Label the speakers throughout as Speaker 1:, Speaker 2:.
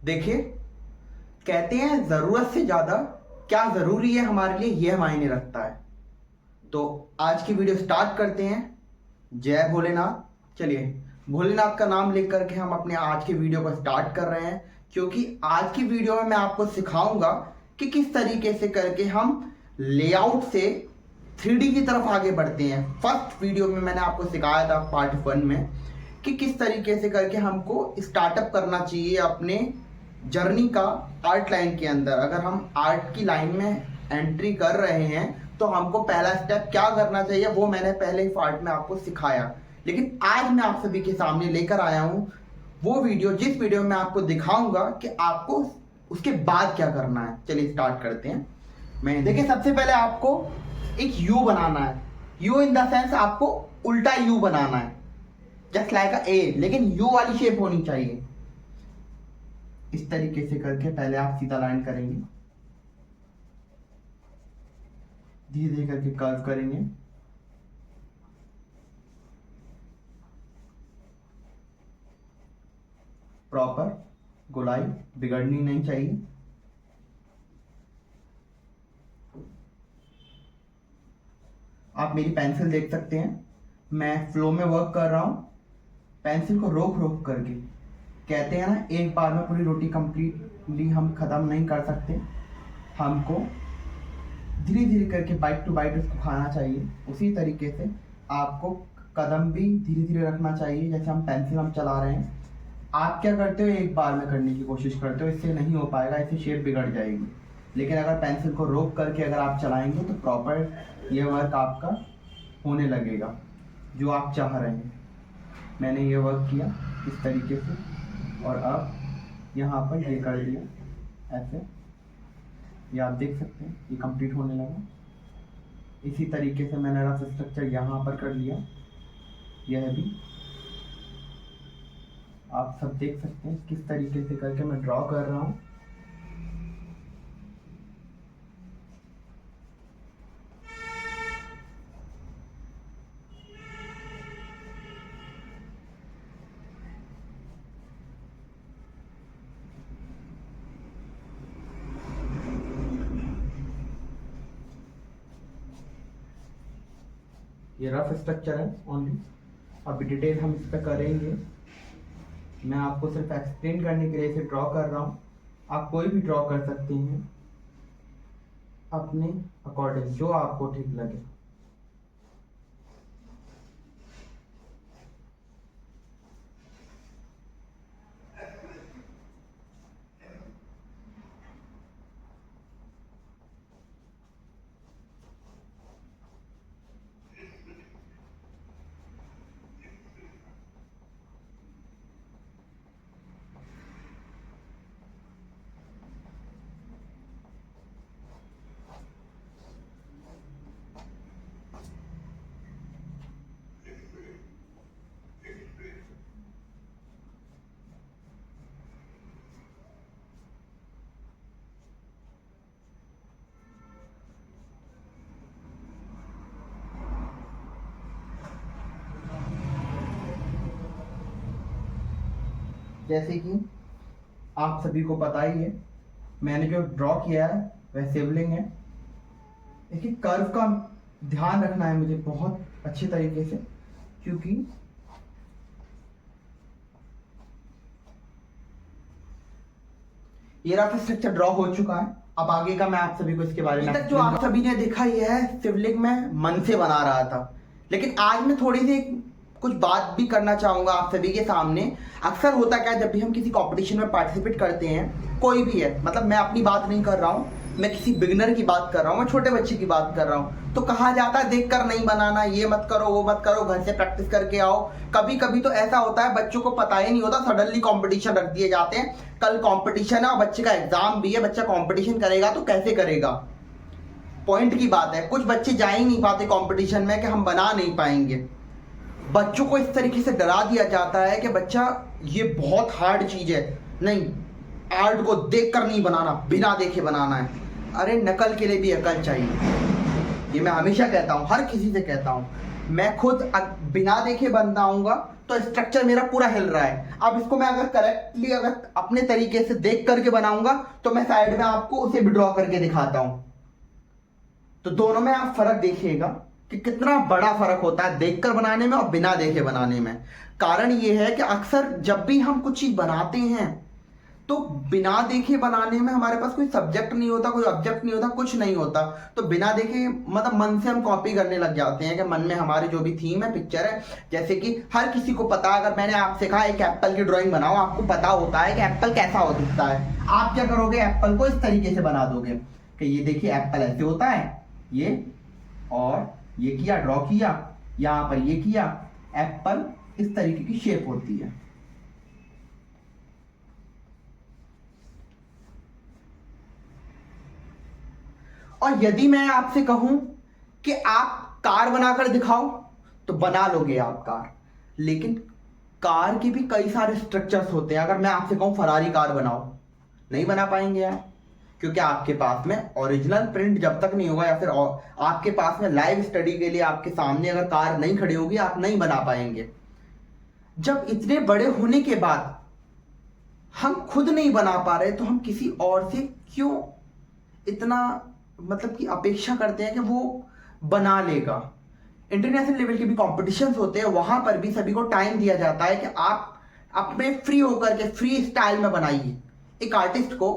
Speaker 1: देखिए, कहते हैं जरूरत से ज्यादा क्या जरूरी है हमारे लिए, यह मायने रखता है। तो आज की वीडियो स्टार्ट करते हैं। जय भोलेनाथ। चलिए, भोलेनाथ का नाम लेकर के हम अपने आज के वीडियो को स्टार्ट कर रहे हैं, क्योंकि आज की वीडियो में मैं आपको सिखाऊंगा कि किस तरीके से करके हम लेआउट से 3D की तरफ आगे बढ़ते हैं। फर्स्ट वीडियो में मैंने आपको सिखाया था पार्ट 1 में कि किस तरीके से करके हमको स्टार्टअप करना चाहिए अपने जर्नी का आर्ट लाइन के अंदर। अगर हम आर्ट की लाइन में एंट्री कर रहे हैं तो हमको पहला स्टेप क्या करना चाहिए, वो मैंने पहले ही पार्ट में आपको सिखाया। लेकिन आज मैं आप सभी के सामने लेकर आया हूं वो वीडियो, जिस वीडियो में आपको दिखाऊंगा कि आपको उसके बाद क्या करना है। चलिए स्टार्ट करते हैं। मैं देखिए, सबसे पहले आपको एक यू बनाना है। यू इन द सेंस आपको उल्टा यू बनाना है, जस्ट लाइक अ ए, लेकिन यू वाली शेप होनी चाहिए। इस तरीके से करके पहले आप सीधा लाइन करेंगे, धीरे धीरे करके कर्व करेंगे। प्रॉपर गोलाई बिगड़नी नहीं चाहिए। आप मेरी पेंसिल देख सकते हैं, मैं फ्लो में वर्क कर रहा हूं, पेंसिल को रोक रोक करके। कहते हैं ना, एक बार में पूरी रोटी कंप्लीटली हम खत्म नहीं कर सकते, हमको धीरे धीरे करके बाइट टू बाइट उसको खाना चाहिए। उसी तरीके से आपको कदम भी धीरे धीरे रखना चाहिए। जैसे हम पेंसिल हम चला रहे हैं, आप क्या करते हो, एक बार में करने की कोशिश करते हो, इससे नहीं हो पाएगा, इससे शेप बिगड़ जाएगी। लेकिन अगर पेंसिल को रोक करके अगर आप चलाएंगे तो प्रॉपर ये वर्क आपका होने लगेगा जो आप चाह रहे हैं। मैंने ये वर्क किया इस तरीके से, और अब यहाँ पर ये कर दिया ऐसे, ये आप देख सकते हैं ये कंप्लीट होने लगा। इसी तरीके से मैंने रफ स्ट्रक्चर यहाँ पर कर लिया, यह भी आप सब देख सकते हैं किस तरीके से करके मैं ड्रॉ कर रहा हूँ। ये रफ स्ट्रक्चर है ओनली, अभी डिटेल हम इस पर करेंगे। मैं आपको सिर्फ एक्सप्लेन करने के लिए इसे ड्रॉ कर रहा हूँ। आप कोई भी ड्रॉ कर सकते हैं अपने अकॉर्डिंग, जो आपको ठीक लगे। जैसे कि आप सभी को पता ही है, मैंने जो ड्रॉ किया है वह शिवलिंग है। देखिए, कर्व का ध्यान रखना है मुझे बहुत अच्छे तरीके से, क्योंकि ये रफ स्ट्रक्चर ड्रॉ हो चुका है। अब आगे का मैं आप सभी को इसके बारे में, तक जो आप सभी ने देखा यह है शिवलिंग में मन से बना रहा था। लेकिन आज मैं थोड़ी सी कुछ बात भी करना चाहूंगा आप सभी के सामने। अक्सर होता क्या है, जब भी हम किसी कंपटीशन में पार्टिसिपेट करते हैं, कोई भी है, मतलब मैं अपनी बात नहीं कर रहा हूँ, मैं किसी बिगिनर की बात कर रहा हूँ, मैं छोटे बच्चे की बात कर रहा हूँ, तो कहा जाता है देख कर नहीं बनाना, ये मत करो वो मत करो, घर से प्रैक्टिस करके आओ। कभी कभी तो ऐसा होता है बच्चों को पता ही नहीं होता, सडनली कंपटीशन रख दिए जाते हैं। कल कंपटीशन है और बच्चे का एग्जाम भी है, बच्चा कंपटीशन करेगा तो कैसे करेगा, पॉइंट की बात है। कुछ बच्चे जा ही नहीं पाते कंपटीशन में कि हम बना नहीं पाएंगे। बच्चों को इस तरीके से डरा दिया जाता है कि बच्चा ये बहुत हार्ड चीज है, नहीं, आर्ट को देखकर नहीं बनाना, बिना देखे बनाना है। अरे नकल के लिए भी अकल चाहिए, ये मैं हमेशा कहता हूँ, हर किसी से कहता हूँ। मैं खुद बिना देखे बनाऊंगा तो स्ट्रक्चर मेरा पूरा हिल रहा है। अब इसको मैं अगर करेक्टली अगर अपने तरीके से देख करके बनाऊंगा तो मैं साइड में आपको उसे भी ड्रॉ करके दिखाता हूं। तो दोनों में आप फर्क देखिएगा कि कितना बड़ा फर्क होता है देखकर बनाने में और बिना देखे बनाने में। कारण ये है कि अक्सर जब भी हम कुछ चीज बनाते हैं तो बिना देखे बनाने में हमारे पास कोई सब्जेक्ट नहीं होता, कोई ऑब्जेक्ट नहीं होता, कुछ नहीं होता। तो बिना देखे मतलब मन से हम कॉपी करने लग जाते हैं कि मन में हमारे जो भी थीम है, पिक्चर है, जैसे कि हर किसी को पता, अगर मैंने आपसे कहा एक एप्पल की ड्राइंग बनाओ, आपको पता होता है कि एप्पल कैसा हो दिखता है। आप क्या करोगे, एप्पल को इस तरीके से बना दोगे कि ये देखिए एप्पल ऐसे होता है, ये और ये किया, ड्रॉ किया, यहाँ पर ये किया, एप्पल इस तरीके की शेप होती है। और यदि मैं आपसे कहूं कि आप कार बनाकर दिखाओ तो बना लोगे आप कार, लेकिन कार के भी कई सारे स्ट्रक्चर्स होते हैं। अगर मैं आपसे कहूं फरारी कार बनाओ, नहीं बना पाएंगे आप, क्योंकि आपके पास में ओरिजिनल प्रिंट जब तक नहीं होगा या फिर आपके पास में लाइव स्टडी के लिए आपके सामने अगर कार नहीं खड़ी होगी, आप नहीं बना पाएंगे। जब इतने बड़े होने के बाद हम खुद नहीं बना पा रहे तो हम किसी और से क्यों इतना मतलब कि अपेक्षा करते हैं कि वो बना लेगा। इंटरनेशनल लेवल के भी कॉम्पिटिशन्स होते हैं, वहां पर भी सभी को टाइम दिया जाता है कि आप अपने फ्री होकर के फ्री स्टाइल में बनाइए। एक आर्टिस्ट को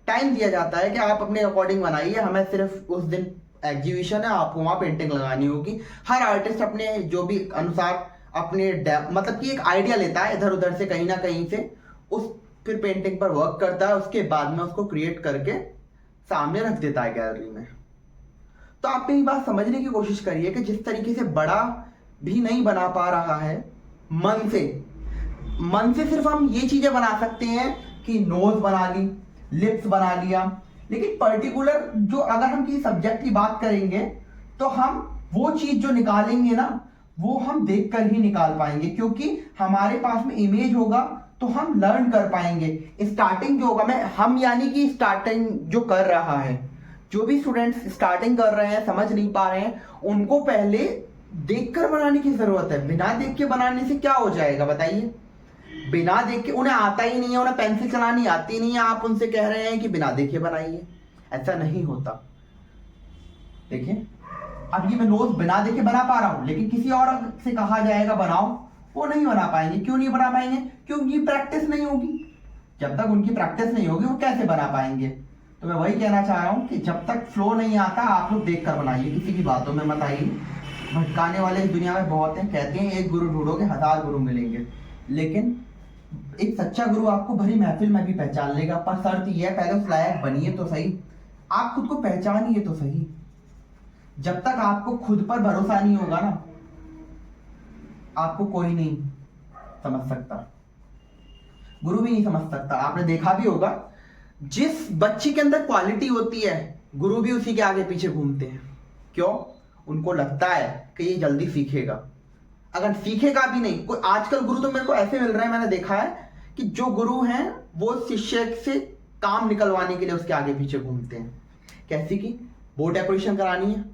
Speaker 1: टाइम दिया जाता है कि आप अपने अकॉर्डिंग बनाइए, हमें सिर्फ उस दिन एग्जीबिशन है, आपको वहां पेंटिंग लगानी होगी। हर आर्टिस्ट अपने जो भी अनुसार अपने मतलब कि एक आइडिया लेता है इधर उधर से, कहीं ना कहीं से, उस फिर पेंटिंग पर वर्क करता है, उसके बाद में उसको क्रिएट करके सामने रख देता है गैलरी में। तो आप ये बात समझने की कोशिश करिए कि जिस तरीके से बड़ा भी नहीं बना पा रहा है मन से सिर्फ हम ये चीजें बना सकते हैं कि नोज बना ली, लिप्स बना लिया, लेकिन पर्टिकुलर जो अगर हम किसी सब्जेक्ट की बात करेंगे तो हम वो चीज जो निकालेंगे ना वो हम देखकर ही निकाल पाएंगे, क्योंकि हमारे पास में इमेज होगा तो हम लर्न कर पाएंगे। स्टार्टिंग जो होगा हम यानी कि स्टार्टिंग जो कर रहा है, जो भी स्टूडेंट्स स्टार्टिंग कर रहे हैं, समझ नहीं पा रहे हैं, उनको पहले देखकर बनाने की जरूरत है। बिना देख के बनाने से क्या हो जाएगा बताइए। बिना देख के उन्हें आता ही नहीं है, उन्हें पेंसिल चलानी आती नहीं है, आप उनसे कह रहे हैं कि बिना देखे बनाइए, ऐसा नहीं होता। देखिए अब ये मैं नोज बिना देखे बना पा रहा हूं, लेकिन किसी और से कहा जाएगा बनाओ, वो नहीं बना पाएंगे। क्यों नहीं बना पाएंगे? क्योंकि प्रैक्टिस नहीं होगी। जब तक उनकी प्रैक्टिस नहीं होगी वो कैसे बना पाएंगे। तो मैं वही कहना चाह रहा हूं कि जब तक फ्लो नहीं आता आप लोग देख कर बनाइए, किसी की बातों में मत आइए। भटकाने वाले इस दुनिया में बहुत हैं, कहते हैं एक गुरु ढूंढोगे 1000 गुरु मिलेंगे, लेकिन एक सच्चा गुरु आपको भरी महफिल में भी पहचान लेगा। पर शर्त यह है पहले उस लायक बनिए तो सही, आप खुद को पहचानिए तो सही। जब तक आपको खुद पर भरोसा नहीं होगा ना, आपको कोई नहीं समझ सकता, गुरु भी नहीं समझ सकता। आपने देखा भी होगा जिस बच्चे के अंदर क्वालिटी होती है गुरु भी उसी के आगे पीछे घूमते हैं। क्यों? उनको लगता है कि ये जल्दी सीखेगा। अगर सीखेगा भी नहीं, कोई आजकल गुरु तो मेरे को ऐसे मिल रहे हैं, मैंने देखा है कि जो गुरु हैं वो शिष्य से काम निकलवाने के लिए उसके आगे पीछे घूमते हैं। कैसी की बोर्ड डेकोरेशन करानी है,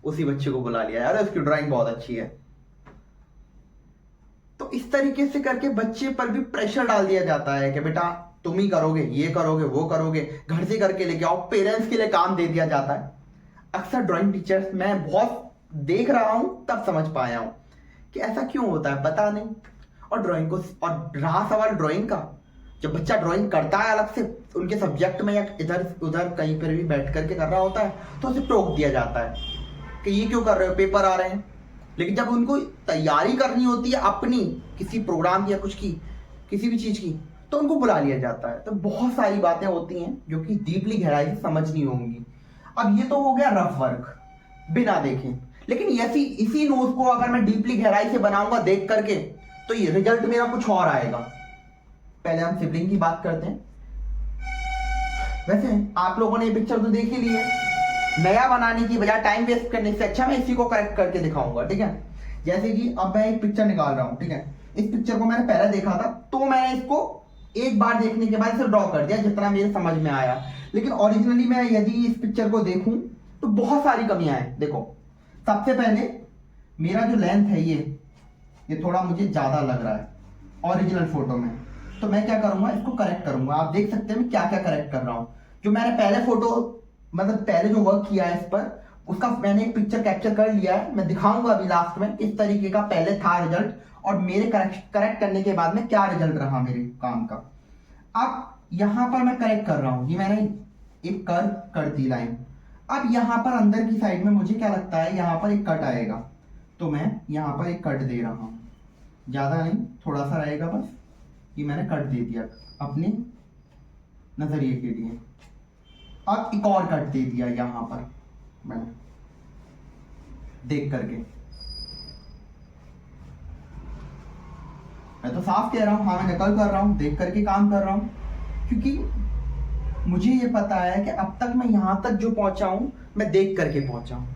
Speaker 1: उसी बच्चे को बुला लिया, यार उसकी ड्राइंग बहुत अच्छी है। तो इस तरीके से करके बच्चे पर भी प्रेशर डाल दिया जाता है कि बेटा तुम ही करोगे, ये करोगे, वो करोगे, घर से करके लेके आओ, पेरेंट्स के लिए काम दे दिया जाता है। अक्सर ड्राइंग टीचर्स मैं बहुत देख रहा हूं, तब समझ पाया हूं कि ऐसा क्यों होता है, पता नहीं। और ड्राइंग को, और रहा सवाल ड्राइंग का, जब बच्चा ड्राइंग करता है अलग से उनके सब्जेक्ट में या इधर उधर कहीं पर भी बैठ करके कर रहा होता है तो उसे टोक दिया जाता है कि ये क्यों कर रहे हो, पेपर आ रहे हैं। लेकिन जब उनको तैयारी करनी होती है अपनी किसी प्रोग्राम की या कुछ की, किसी भी चीज की, तो उनको बुला लिया जाता है। तो बहुत सारी बातें होती हैं जो कि डीपली गहराई से समझनी होंगी। अब ये तो हो गया रफ वर्क बिना देखे, लेकिन इसी नोट को अगर मैं डीपली गहराई से बनाऊंगा देख करके तो ये रिजल्ट मेरा कुछ और आएगा। पहले हम सिबलिंग की बात करते हैं। वैसे आप लोगों ने ये पिक्चर तो देख ही ली है, नया बनाने की बजाय टाइम वेस्ट करने से अच्छा मैं इसी को करेक्ट करके दिखाऊंगा, ठीक है। जैसे कि अब मैं एक पिक्चर निकाल रहा हूं, ठीक है। इस पिक्चर को मैंने पहले देखा था तो मैंने इसको एक बार देखने के बाद इसे ड्रॉ कर दिया जितना मेरे समझ में आया, लेकिन ओरिजिनली मैं यदि इस पिक्चर को देखूं तो बहुत सारी कमियां हैं। देखो सबसे पहले मेरा जो लेंथ है ये ये थोड़ा मुझे ज़्यादा लग रहा है ओरिजिनल फोटो में। तो मैं क्या करूँगा, इसको करेक्ट करूँगा। आप देख सकते हैं मैं क्या क्या करेक्ट कर रहा हूँ। जो मैंने पहले फोटो मतलब पहले जो वर्क किया है इस पर, उसका मैंने एक पिक्चर कैप्चर कर लिया है। मैं दिखाऊंगा अभी लास्ट में इस तरीके का पहले था रिजल्ट, और मेरे करेक्ट करने के बाद में क्या रिजल्ट रहा मेरे काम का। अब यहाँ पर मैं करेक्ट कर रहा हूँ, ये मैंने एक कर्व कर दी लाइन। अब यहाँ पर अंदर की साइड में मुझे क्या लगता है, यहाँ पर एक कट आएगा, तो मैं यहाँ पर एक कट दे रहा हूँ। ज़्यादा नहीं, थोड़ा सा रहेगा बस। ये मैंने कट दे दिया अपने नज़रिए के लिए। अब एक और कट दे दिया यहाँ पर मैंने देख करके। मैं तो साफ कह रहा हूँ, हाँ मैं नकल कर रहा हूँ, देख करके काम कर रहा हूँ, क्योंकि मुझे ये पता है कि अब तक मैं यहाँ तक जो पहुँचा हूँ मैं देख करके पहुँचा हूँ।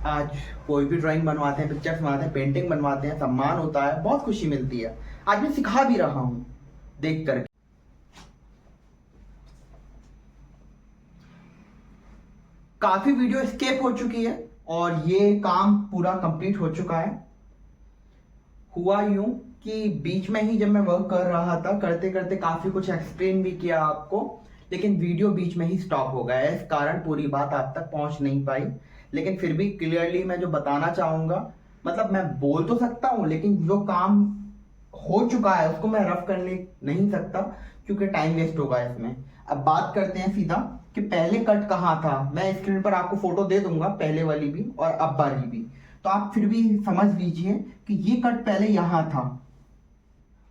Speaker 1: आज कोई भी ड्राइंग बनवाते हैं, पिक्चर्स बनवाते हैं, पेंटिंग बनवाते हैं, सम्मान होता है, बहुत खुशी मिलती है। आज मैं सिखा भी रहा हूँ देख करके। काफी वीडियो स्केप हो चुकी है और ये काम पूरा कंप्लीट हो चुका है। हुआ यूं कि बीच में ही जब मैं वर्क कर रहा था, करते करते काफी कुछ एक्सप्लेन भी किया आपको, लेकिन वीडियो बीच में ही स्टॉप हो गया है। इस कारण पूरी बात आप तक पहुंच नहीं पाई। लेकिन फिर भी क्लियरली मैं जो बताना चाहूंगा, मतलब मैं बोल तो सकता हूं, लेकिन जो काम हो चुका है उसको मैं रफ करने नहीं सकता, क्योंकि टाइम वेस्ट होगा इसमें। अब बात करते हैं सीधा कि पहले कट कहाँ था। मैं स्क्रीन पर आपको फोटो दे दूंगा, पहले वाली भी और अब वाली भी, तो आप फिर भी समझ लीजिए कि ये कट पहले यहाँ था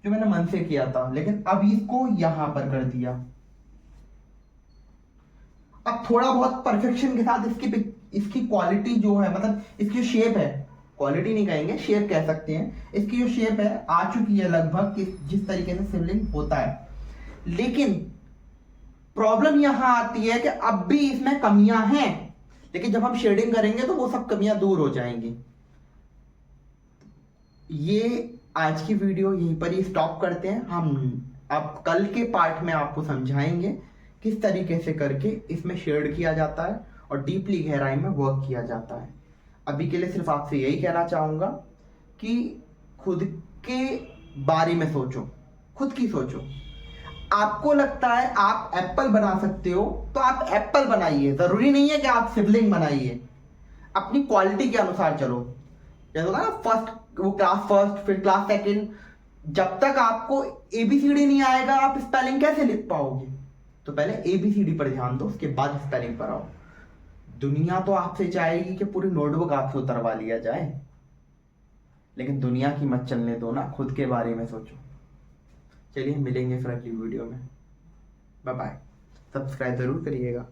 Speaker 1: जो मैंने मन से किया था, लेकिन अब इसको यहां पर कर दिया। अब थोड़ा बहुत परफेक्शन के साथ इसकी क्वालिटी जो है, मतलब इसकी जो शेप है, क्वालिटी नहीं कहेंगे, शेप कह सकते हैं, इसकी जो शेप है आ चुकी है लगभग जिस तरीके से शिवलिंग होता है। लेकिन प्रॉब्लम यहां आती है कि अब भी इसमें कमियां हैं, लेकिन जब हम शेडिंग करेंगे तो वो सब कमियां दूर हो जाएंगी। ये आज की वीडियो यहीं पर ही स्टॉप करते हैं। हम अब कल के पार्ट में आपको समझाएंगे किस तरीके से करके इसमें शेड किया जाता है और डीपली गहराई में वर्क किया जाता है। अभी के लिए सिर्फ आपसे यही कहना चाहूंगा कि खुद के बारे में सोचो, खुद की सोचो। आपको लगता है आप एप्पल बना सकते हो तो आप एप्पल बनाइए, जरूरी नहीं है कि आप शिवलिंग बनाइए। अपनी क्वालिटी के अनुसार चलो। जैसे होता है ना, क्लास फर्स्ट फिर क्लास सेकंड, जब तक आपको एबीसीडी नहीं आएगा आप स्पेलिंग कैसे लिख पाओगे? तो पहले एबीसीडी पर ध्यान दो, उसके बाद स्पेलिंग पर आओ। दुनिया तो आपसे चाहेगी कि पूरी नोटबुक आपसे उतरवा लिया जाए, लेकिन दुनिया की मत चलने दो ना, खुद के बारे में सोचो। चलिए मिलेंगे फिर अगली वीडियो में। Bye bye. सब्सक्राइब जरूर करिएगा।